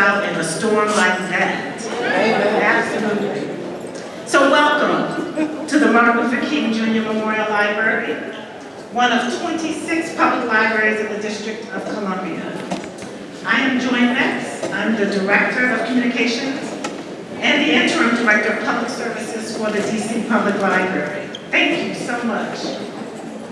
out in a storm like that. Absolutely. So welcome to the Martin Luther King Jr. Memorial Library, one of 26 public libraries in the District of Columbia. I am Joy Metz. I'm the Director of Communications and the Interim Director of Public Services for the DC Public Library. Thank you so much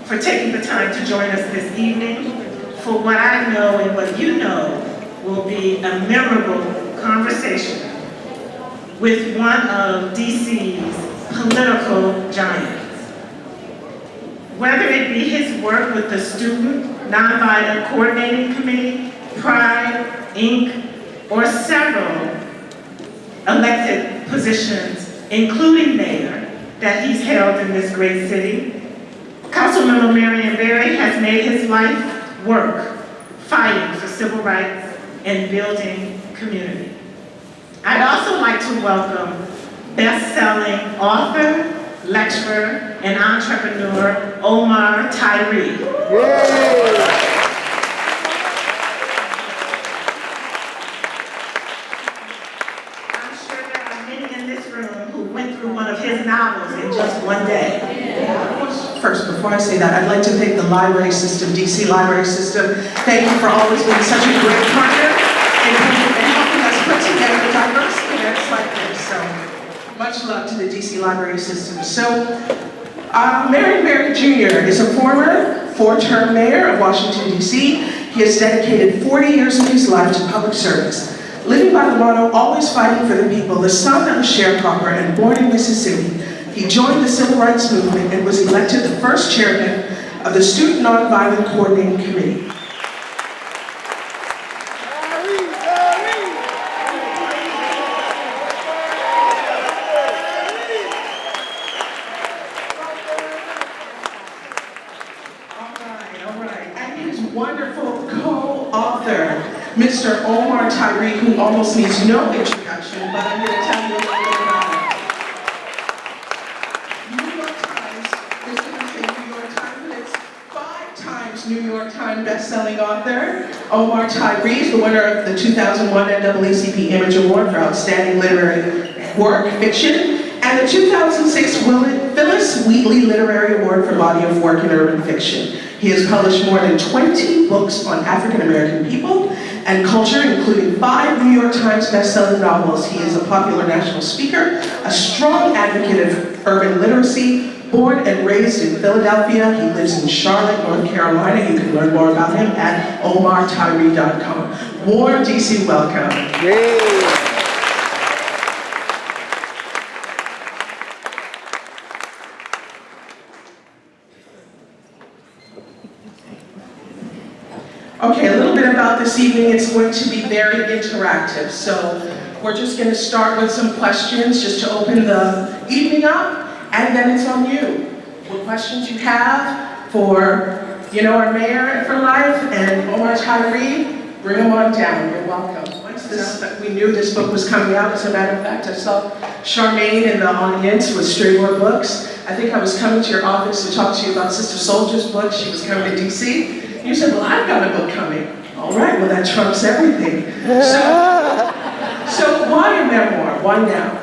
for taking the time to join us this evening for what I know and what you know will be a memorable conversation with one of DC's political giants. Whether it be his work with the Student Nonviolent Coordinating Committee, Pride, Inc., or several elected positions, including mayor, that he's held in this great city, Councilmember Marion has made his life work fighting for civil rights and building community. I'd also like to welcome best-selling author, lecturer, and entrepreneur Omar Tyree. Yay. One of his novels in just one day. First, before I say that, I'd like to thank the library system, DC Library System. Thank you for always being such a great partner and helping us put together diverse events like this. So, much love to the DC Library System. So, Marion Jr. is a former four-term mayor of Washington, D.C. He has dedicated 40 years of his life to public service. Living by the motto, always fighting for the people, the son of a sharecropper and born in Mississippi, he joined the Civil Rights Movement and was elected the first chairman of the Student Nonviolent Coordinating Committee. All right. And his wonderful co-author, Mr. Omar Tyree, who almost needs no introduction, but I'm going to tell you a little bit about him. New York Times, this is a New York Times, and it's 5 times New York Times best-selling author. Omar Tyree is the winner of the 2001 NAACP Image Award for Outstanding Literary Work, Fiction, and the 2006 Phyllis Wheatley Literary Award for Body of Work in Urban Fiction. He has published more than 20 books on African American people and culture, including 5 New York Times best-selling novels. He is a popular national speaker, a strong advocate of urban literacy, born and raised in Philadelphia. He lives in Charlotte, North Carolina. You can learn more about him at omartyree.com. Warm DC welcome. Yay. Okay, a little bit about this evening. It's going to be very interactive. So we're just going to start with some questions just to open the evening up, and then it's on you. What questions you have for, our mayor for life and Omar Tyree, bring them on down. You're welcome. We knew this book was coming out. As a matter of fact, I saw Charmaine in the audience with Straymore Books. I think I was coming to your office to talk to you about Sister Soldier's book. She was coming to DC. You said, well, I've got a book coming. All right, well, that trumps everything. So why a memoir? Why now?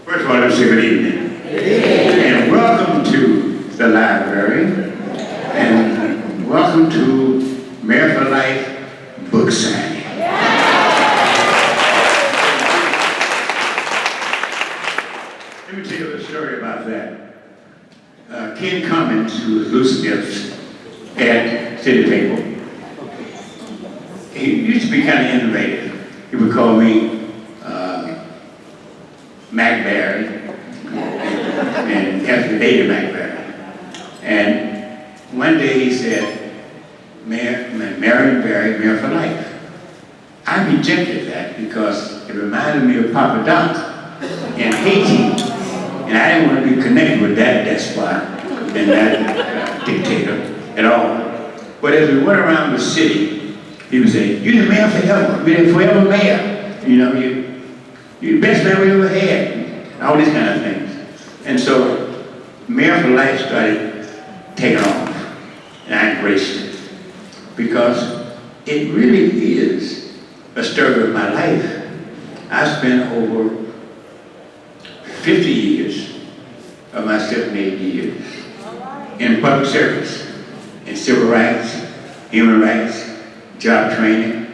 First of all, let's say good evening. Good evening. And welcome to the library. And welcome to Mayor for Life book signing. Let me tell you a little story about that. Ken Cummins, who was Lucy Gibbs at City Paper, he used to be kind of innovative. He would call me Mac Barry, and after David Mac Barry. And one day he said, Marion Barry, Mayor for Life. I rejected that because it reminded me of Papa Doc in Haiti, and I didn't want to be connected with that despot and that dictator at all. But as we went around the city, he would say, "You're the mayor forever. You're the forever mayor. You're the best mayor we ever had." All these kind of things. And so, Mayor for Life started taking off, and I embraced it because it really is a story of my life. I spent over 50 years of my 78 years in public service, in civil rights, human rights, job training,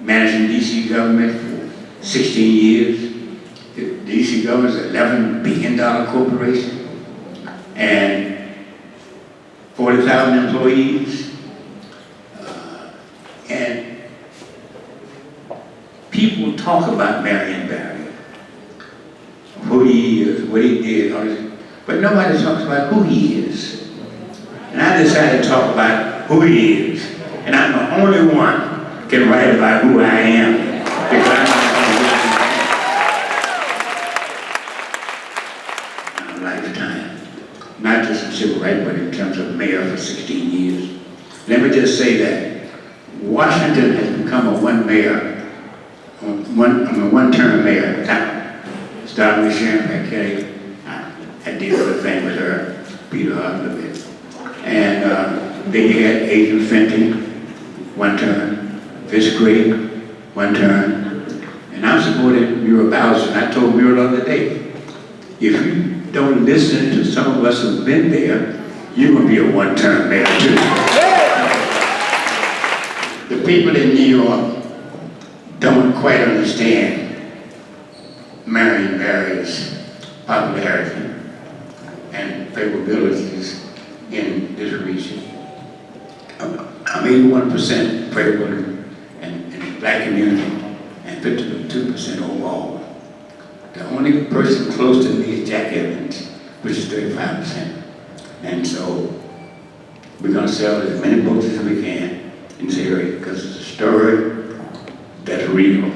managing DC government for 16 years. The DC government is an $11 billion corporation and 40,000 employees. And people talk about Marion Barry, who he is, what he did, but nobody talks about who he is. And I decided to talk about who he is. And I'm the only one can write about who I am, because I'm not my lifetime. Not just in civil rights, but in terms of mayor for 16 years. Let me just say that Washington has become a one-term mayor at the time. Starting with Sharon Paquette, I did everything with her, Peter Hudler. And then you had Agent Fenton, one term, Vice Gray, one term. And I'm supporting Muriel Bowser, and I told Muriel the other day, if you don't listen to some of us who've been there, you're going to be a one-term mayor too. The people in New York don't quite understand Marion Barry's popularity and favorabilities in this region. I'm 81% favorable in the black community and 52% overall. The only person close to me is Jack Evans, which is 35%. And so we're going to sell as many books as we can in this area because it's a story that's real.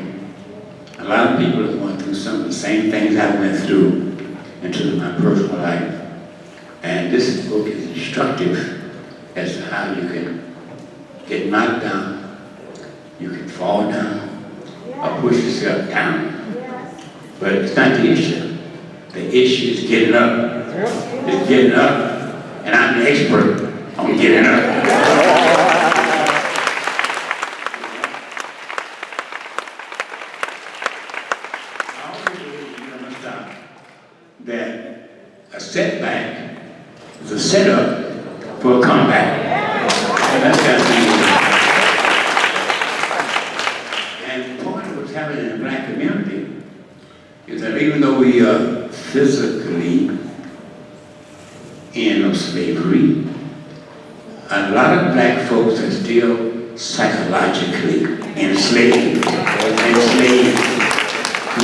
A lot of people are going through some of the same things I went through in terms of my personal life. And this book is instructive as to how you can get knocked down, you can fall down, or push yourself down. But it's not the issue. The issue is getting up. It's getting up, and I'm the expert on getting up. I always believe you understand that a setback is a setup for a comeback. And that's got to be. And part of what's happening in the black community is that even though we are physically in slavery, a lot of black folks are still psychologically enslaved. We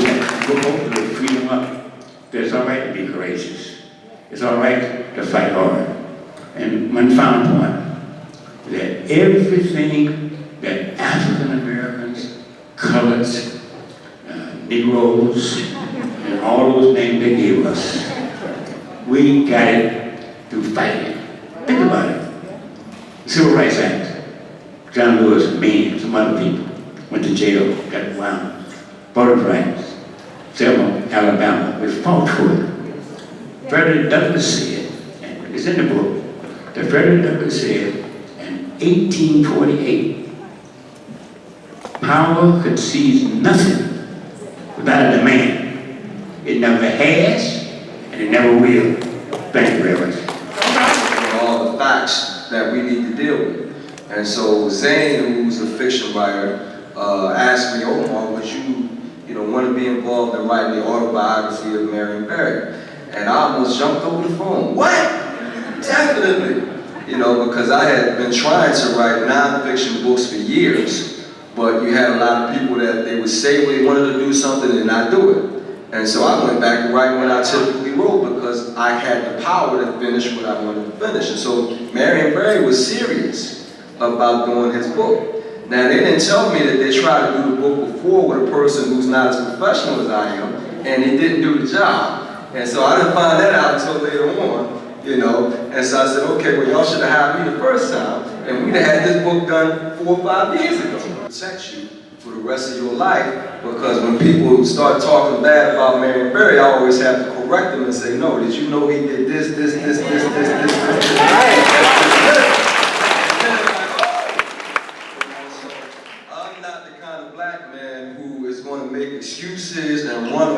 have to go over the freedom up. It's all right to be courageous. It's all right to fight hard. And one final point, that everything that African Americans, coloreds, Negroes, and all those names they gave us, we got it through fighting. Think about it. Civil Rights Act. John Lewis, me, and some other people went to jail, got wound. Voting rights. Selma, Alabama, we fought for it. Frederick Douglass said, and it's in the book, that Frederick Douglass said in 1848, power could seize nothing without a demand. It never has, and it never will. Thank you very much. All the facts that we need to deal with. And so Zane, who's a fiction writer, asked me, Omar, would you want to be involved in writing the autobiography of Marion Barry? And I almost jumped over the phone. What? Definitely. Because I had been trying to write nonfiction books for years, but you had a lot of people that they would say they wanted to do something and not do it. And so I went back to writing what I typically wrote because I had the power to finish what I wanted to finish. And so Marion Barry was serious about doing his book. Now, they didn't tell me that they tried to do the book before with a person who's not as professional as I am, and he didn't do the job. And so I didn't find that out until later on, And so I said, okay, well, y'all should have had me the first time, and we'd have had this book done 4 or 5 years ago. Protect you for the rest of your life, because when people start talking bad about Marion Barry, I always have to correct them and say, no, did you know he did this. I'm not the kind of black man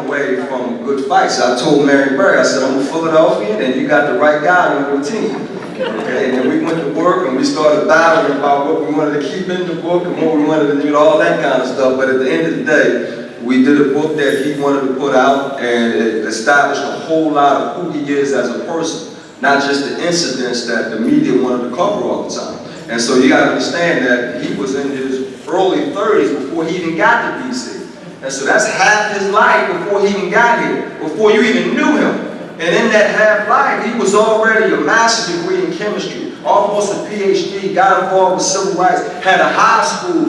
running away from good fights. I told Marion Barry, I said, I'm a Philadelphian and you got the right guy on your team. Okay, and then we went to work and we started battling about what we wanted to keep in the book and what we wanted to do, all that kind of stuff. But at the end of the day, we did a book that he wanted to put out, and it established a whole lot of who he is as a person, not just the incidents that the media wanted to cover all the time. And so you got to understand that he was in his early 30s before he even got to DC. And so that's half his life before he even got here, before you even knew him. And in that half life, he was already a master's degree in chemistry, almost a PhD, got involved with civil rights, had a high school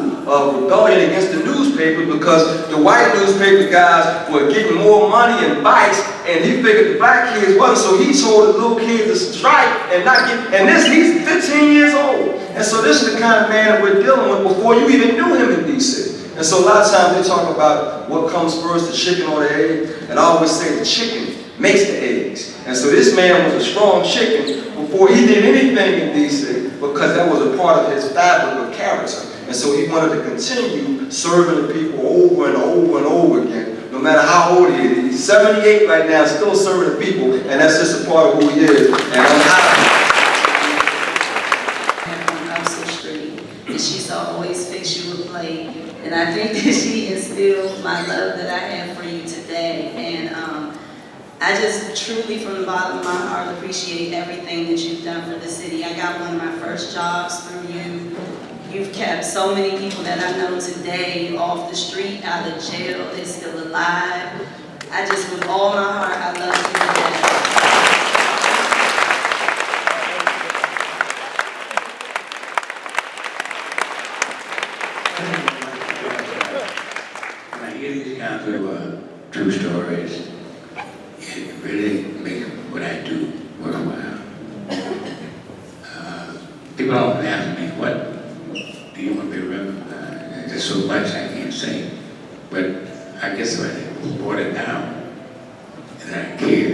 rebellion against the newspaper because the white newspaper guys were getting more money and bikes, and he figured the black kids wasn't, so he told the little kids to strike and not get, and he's 15 years old. And so this is the kind of man that we're dealing with before you even knew him in DC. And so a lot of times they talk about what comes first, the chicken or the egg, and I always say the chicken makes the eggs. And so this man was a strong chicken before he did anything in DC because that was a part of his fabric of character. And so he wanted to continue serving the people over and over and over again, no matter how old he is. He's 78 right now, still serving the people, and that's just a part of who he is. And I'm happy. And she's always fix you a plate. And I think that she instilled my love that I have for you today. And I just truly, from the bottom of my heart, appreciate everything that you've done for the city. I got one of my first jobs through you. You've kept so many people that I know today off the street, out of jail, they're still alive. I just, with all my heart, I love you today. When I hear these kinds of true stories, it really makes what I do worthwhile. People often ask me, what do you want to be remembered? There's so much I can't say, but I guess if I boil it down, and I care